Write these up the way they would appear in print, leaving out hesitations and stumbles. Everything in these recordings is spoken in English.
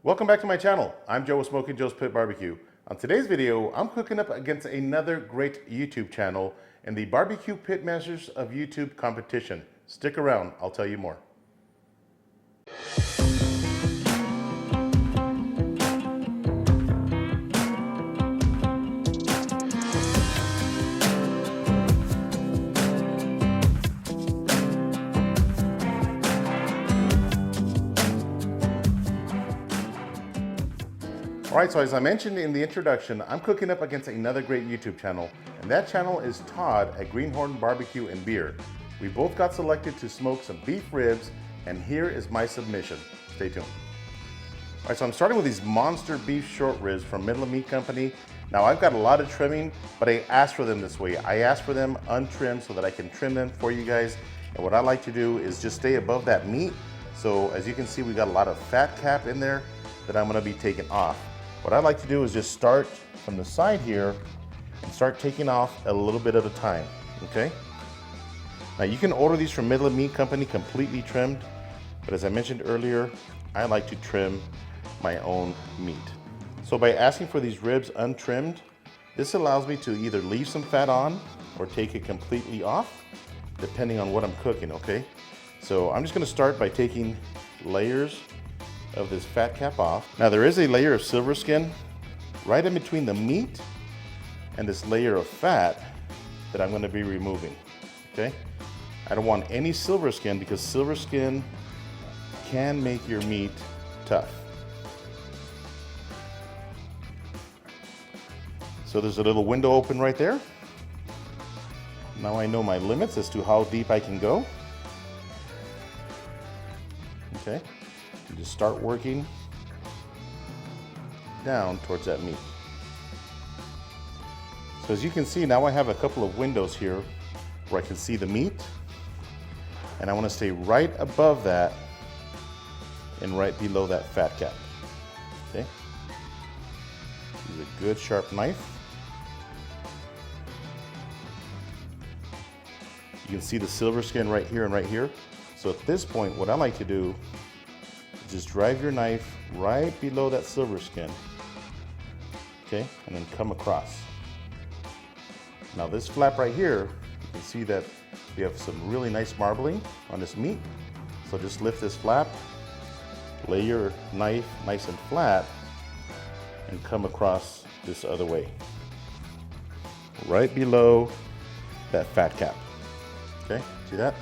Welcome back to my channel. I'm Joe with Smokin Joe's Pit Barbecue. On today's video, I'm cooking up against another great YouTube channel in the BBQ Pitmasters of YouTube competition. Stick around, I'll tell you more. Alright, so as I mentioned in the introduction, I'm cooking up against another great YouTube channel, and that channel is Todd at Greenhorn BBQ and Beer. We both got selected to smoke some beef ribs, and here is my submission. Stay tuned. Alright, so I'm starting with these monster beef short ribs from Middle Meat Company. Now I've got a lot of trimming, but I asked for them this way. I asked for them untrimmed so that I can trim them for you guys. And what I like to do is just stay above that meat. So as you can see, we got a lot of fat cap in there that I'm gonna be taking off. What I like to do is just start from the side here and start taking off a little bit at a time, okay? Now you can order these from Middle Meat Company completely trimmed, but as I mentioned earlier, I like to trim my own meat. So by asking for these ribs untrimmed, this allows me to either leave some fat on or take it completely off, depending on what I'm cooking, okay? So I'm just gonna start by taking layers of this fat cap off. Now there is a layer of silver skin right in between the meat and this layer of fat that I'm going to be removing, okay? I don't want any silver skin because silver skin can make your meat tough. So there's a little window open right there. Now I know my limits as to how deep I can go. Okay. You just start working down towards that meat. So as you can see, now I have a couple of windows here where I can see the meat, and I want to stay right above that and right below that fat cap. Okay. Use a good sharp knife. You can see the silver skin right here and right here. So at this point, what I like to do, just drive your knife right below that silver skin, okay, and then come across. Now this flap right here, you can see that we have some really nice marbling on this meat. So just lift this flap, lay your knife nice and flat, and come across this other way, right below that fat cap. Okay, see that?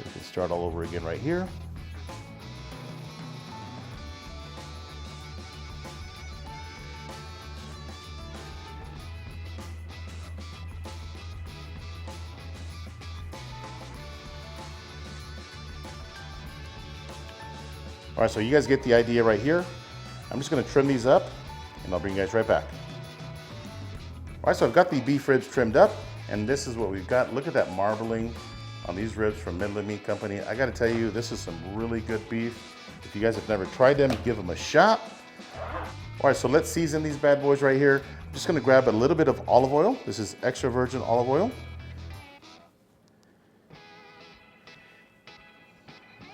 We can start all over again right here. All right, so you guys get the idea right here. I'm just gonna trim these up and I'll bring you guys right back. All right, so I've got the beef ribs trimmed up, and this is what we've got. Look at that marbling on these ribs from Middle Meat Company. I gotta tell you, this is some really good beef. If you guys have never tried them, give them a shot. All right, so let's season these bad boys right here. I'm just gonna grab a little bit of olive oil. This is extra virgin olive oil.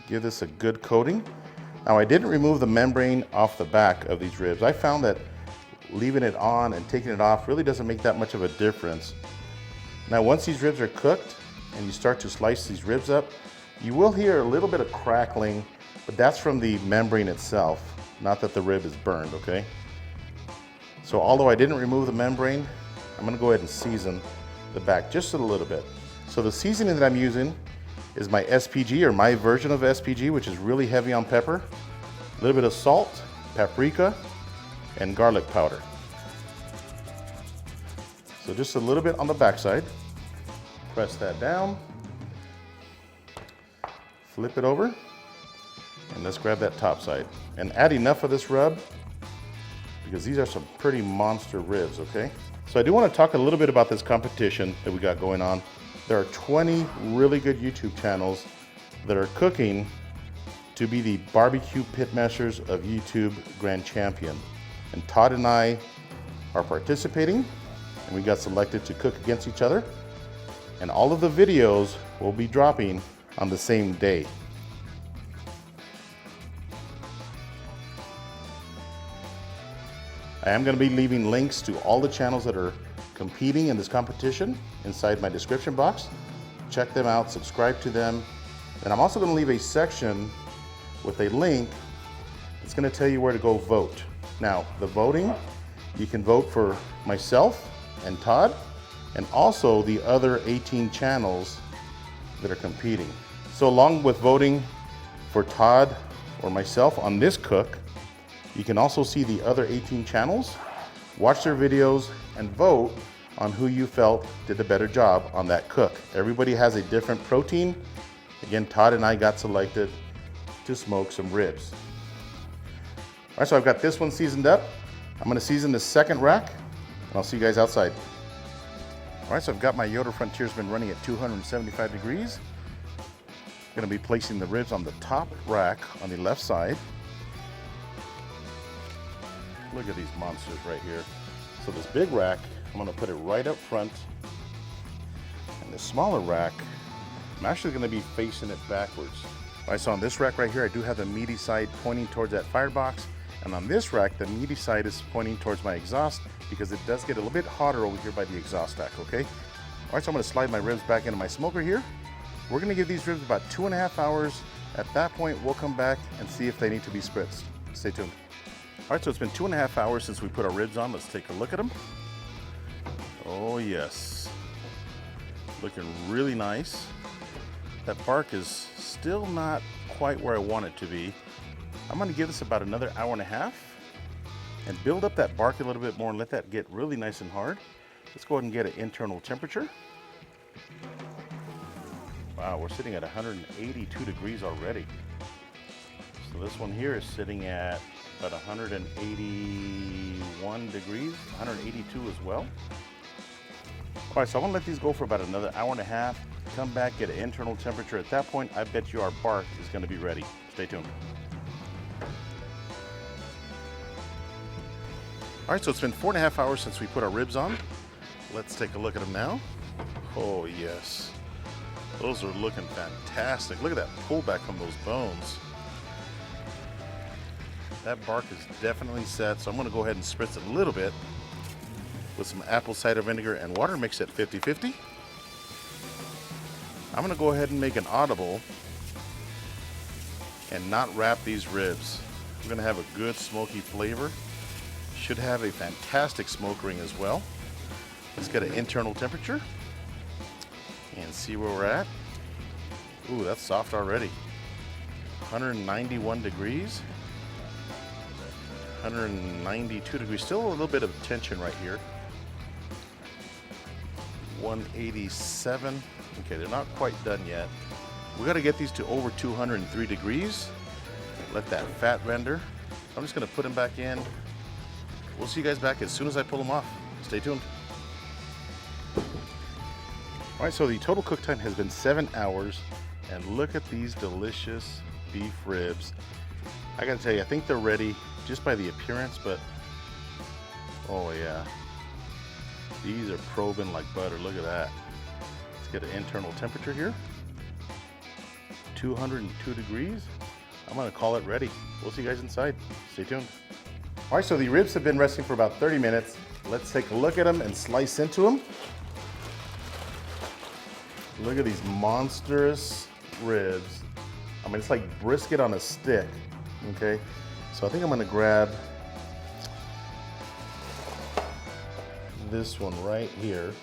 Give this a good coating. Now I didn't remove the membrane off the back of these ribs. I found that leaving it on and taking it off really doesn't make that much of a difference. Now once these ribs are cooked, and you start to slice these ribs up, you will hear a little bit of crackling, but that's from the membrane itself, not that the rib is burned, okay? So although I didn't remove the membrane, I'm gonna go ahead and season the back just a little bit. So the seasoning that I'm using is my SPG, or my version of SPG, which is really heavy on pepper, a little bit of salt, paprika, and garlic powder. So just a little bit on the backside. Press that down, flip it over, and let's grab that top side. And add enough of this rub, because these are some pretty monster ribs, okay? So I do want to talk a little bit about this competition that we got going on. There are 20 really good YouTube channels that are cooking to be the BBQ Pitmasters of YouTube Grand Champion. And Todd and I are participating, and we got selected to cook against each other. And all of the videos will be dropping on the same day. I am going to be leaving links to all the channels that are competing in this competition inside my description box. Check them out, subscribe to them. And I'm also going to leave a section with a link that's going to tell you where to go vote. Now, the voting, you can vote for myself and Todd, and also the other 18 channels that are competing. So along with voting for Todd or myself on this cook, you can also see the other 18 channels, watch their videos, and vote on who you felt did the better job on that cook. Everybody has a different protein. Again, Todd and I got selected to smoke some ribs. All right, so I've got this one seasoned up. I'm gonna season the second rack, and I'll see you guys outside. All right, so I've got my Yoder Frontiersman running at 275 degrees. I'm gonna be placing the ribs on the top rack on the left side. Look at these monsters right here. So this big rack, I'm gonna put it right up front. And the smaller rack, I'm actually gonna be facing it backwards. All right, so on this rack right here, I do have the meaty side pointing towards that firebox. And on this rack, the meaty side is pointing towards my exhaust because it does get a little bit hotter over here by the exhaust stack, okay? All right, so I'm gonna slide my ribs back into my smoker here. We're gonna give these ribs about 2.5 hours. At that point, we'll come back and see if they need to be spritzed. Stay tuned. All right, so it's been 2.5 hours since we put our ribs on. Let's take a look at them. Oh yes, looking really nice. That bark is still not quite where I want it to be. I'm gonna give this about another 1.5 hours and build up that bark a little bit more and let that get really nice and hard. Let's go ahead and get an internal temperature. Wow, we're sitting at 182 degrees already. So this one here is sitting at about 181 degrees, 182 as well. All right, so I want to let these go for about another 1.5 hours. Come back, get an internal temperature. At that point, I bet you our bark is going to be ready. Stay tuned. All right, so it's been 4.5 hours since we put our ribs on. Let's take a look at them now. Oh yes, those are looking fantastic. Look at that pullback from those bones. That bark is definitely set, so I'm gonna go ahead and spritz it a little bit with some apple cider vinegar and water mixed at 50-50. I'm gonna go ahead and make an audible and not wrap these ribs. We're gonna have a good smoky flavor. Should have a fantastic smoke ring as well. Let's get an internal temperature and see where we're at. Ooh, that's soft already. 191 degrees. 192 degrees, still a little bit of tension right here. 187. Okay, they're not quite done yet. We got to get these to over 203 degrees. Let that fat render. I'm just going to put them back in. We'll see you guys back as soon as I pull them off. Stay tuned. All right, so the total cook time has been 7 hours, and look at these delicious beef ribs. I got to tell you, I think they're ready just by the appearance, but oh yeah, these are probing like butter. Look at that. Let's get an internal temperature here. 202 degrees. I'm gonna call it ready. We'll see you guys inside. Stay tuned. All right, so the ribs have been resting for about 30 minutes. Let's take a look at them and slice into them. Look at these monstrous ribs. I mean, it's like brisket on a stick, okay? So I think I'm gonna grab this one right here.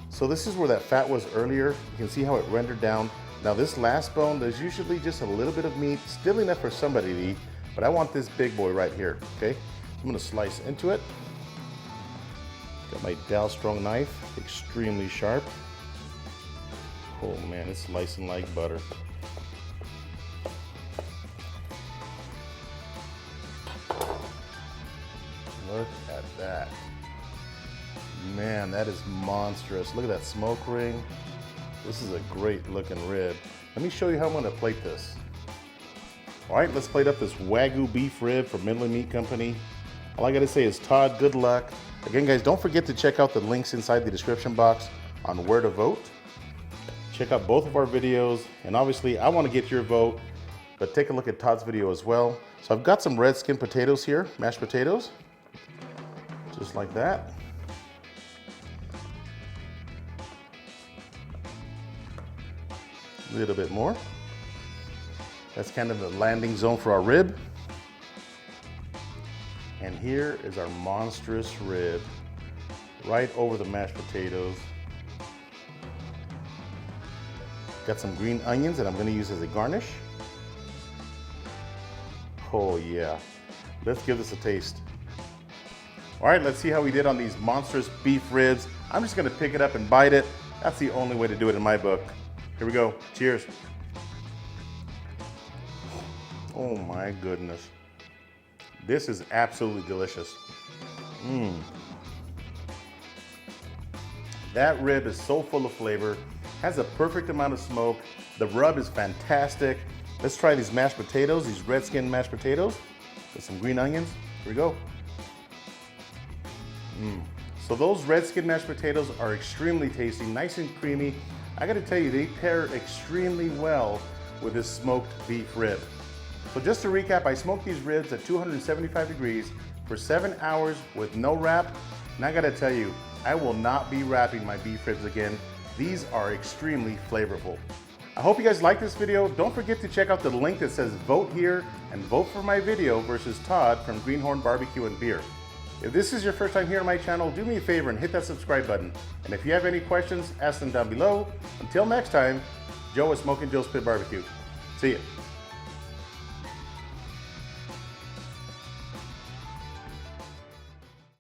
So this is where that fat was earlier. You can see how it rendered down. Now this last bone, there's usually just a little bit of meat, still enough for somebody to eat, but I want this big boy right here, okay? I'm gonna slice into it. Got my Dow Strong knife, extremely sharp. Oh man, it's slicing like butter. Look at that. Man, that is monstrous. Look at that smoke ring. This is a great looking rib. Let me show you how I'm gonna plate this. All right, let's plate up this Wagyu beef rib from Midland Meat Company. All I gotta say is, Todd, good luck. Again, guys, don't forget to check out the links inside the description box on where to vote. Check out both of our videos, and obviously I wanna get your vote, but take a look at Todd's video as well. So I've got some red skin potatoes here, mashed potatoes. Just like that. A little bit more. That's kind of the landing zone for our rib. And here is our monstrous rib, right over the mashed potatoes. Got some green onions that I'm gonna use as a garnish. Oh yeah, let's give this a taste. All right, let's see how we did on these monstrous beef ribs. I'm just gonna pick it up and bite it. That's the only way to do it in my book. Here we go, cheers. Oh my goodness. This is absolutely delicious. That rib is so full of flavor, has a perfect amount of smoke. The rub is fantastic. Let's try these mashed potatoes, these red skin mashed potatoes with some green onions. Here we go. So those red skin mashed potatoes are extremely tasty, nice and creamy. I gotta tell you, they pair extremely well with this smoked beef rib. So just to recap, I smoked these ribs at 275 degrees for 7 hours with no wrap. And I gotta tell you, I will not be wrapping my beef ribs again. These are extremely flavorful. I hope you guys like this video. Don't forget to check out the link that says vote here and vote for my video versus Todd from Greenhorn BBQ and Beer. If this is your first time here on my channel, do me a favor and hit that subscribe button. And if you have any questions, ask them down below. Until next time, Joe with Smokin Joe's Pit Barbecue. See ya.